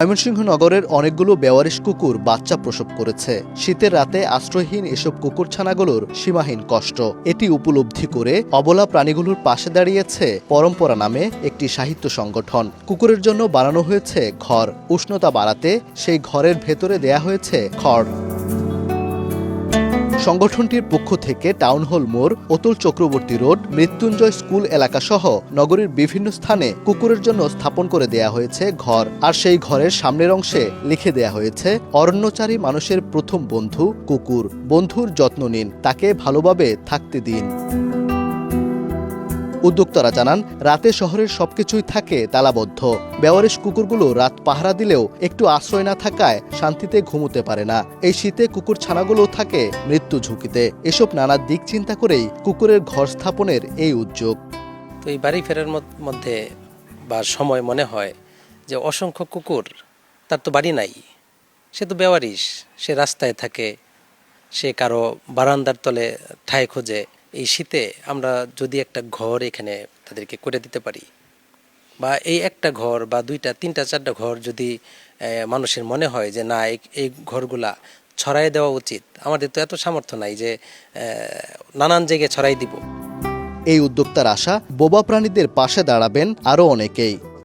ময়মনসিংহ নগরের অনেকগুলো বেওয়ারিশ কুকুর বাচ্চা প্রসব করেছে। শীতের রাতে আশ্রয়হীন এসব কুকুরছানাগুলোর সীমাহীন কষ্ট এটি উপলব্ধি করে অবলা প্রাণীগুলোর পাশে দাঁড়িয়েছে পরম্পরা নামে একটি সাহিত্য সংগঠন। কুকুরের জন্য বানানো হয়েছে ঘর, উষ্ণতা বাড়াতে সেই ঘরের ভেতরে দেয়া হয়েছে খড়। সংগঠনটির পক্ষ থেকে টাউন হল মোড়, অতুল চক্রবর্তী রোড, মৃত্যুঞ্জয় স্কুল এলাকাসহ নগরীর বিভিন্ন স্থানে কুকুরের জন্য স্থাপন করে দেয়া হয়েছে ঘর। আর সেই ঘরের সামনের অংশে লিখে দেয়া হয়েছে, অরণ্যচারী মানুষের প্রথম বন্ধু কুকুর, বন্ধুর যত্ন নিন, তাকে ভালোভাবে থাকতে দিন। উদ্যোক্তারা জানান, রাতে শহরের সবকিছুই থাকে তালাবদ্ধ। বেওয়ারিশ কুকুরগুলো রাত পাহারা দিলেও একটু আশ্রয় না থাকায় শান্তিতে ঘুমোতে পারে না। এই শীতে কুকুর ছানাগুলো থাকে মৃত্যু ঝুঁকিতে। এসব নানা দিক চিন্তা করেই কুকুরের ঘর স্থাপনের এই উদ্যোগ। তো এই বাড়ি ফেরার মধ্যে বা সময় মনে হয় যে অসংখ্য কুকুর, তার তো বাড়ি নাই, সে তো বেওয়ারিশ, সে রাস্তায় থাকে, সে কারো বারান্দার তলে ঠাঁই খোঁজে। এই শীতে আমরা যদি একটা ঘর এখানে তাদেরকে করে দিতে পারি, বা এই একটা ঘর বা দুইটা তিনটা চারটা ঘর যদি মানুষের মনে হয় যে না এই ঘরগুলা ছড়াই দেওয়া উচিত, আমাদের তো এত সামর্থ্য নাই যে নানান জায়গায় ছড়াই দিব। এই উদ্যোক্তার আশা, বোবা প্রাণীদের পাশে দাঁড়াবেন আরও অনেকেই।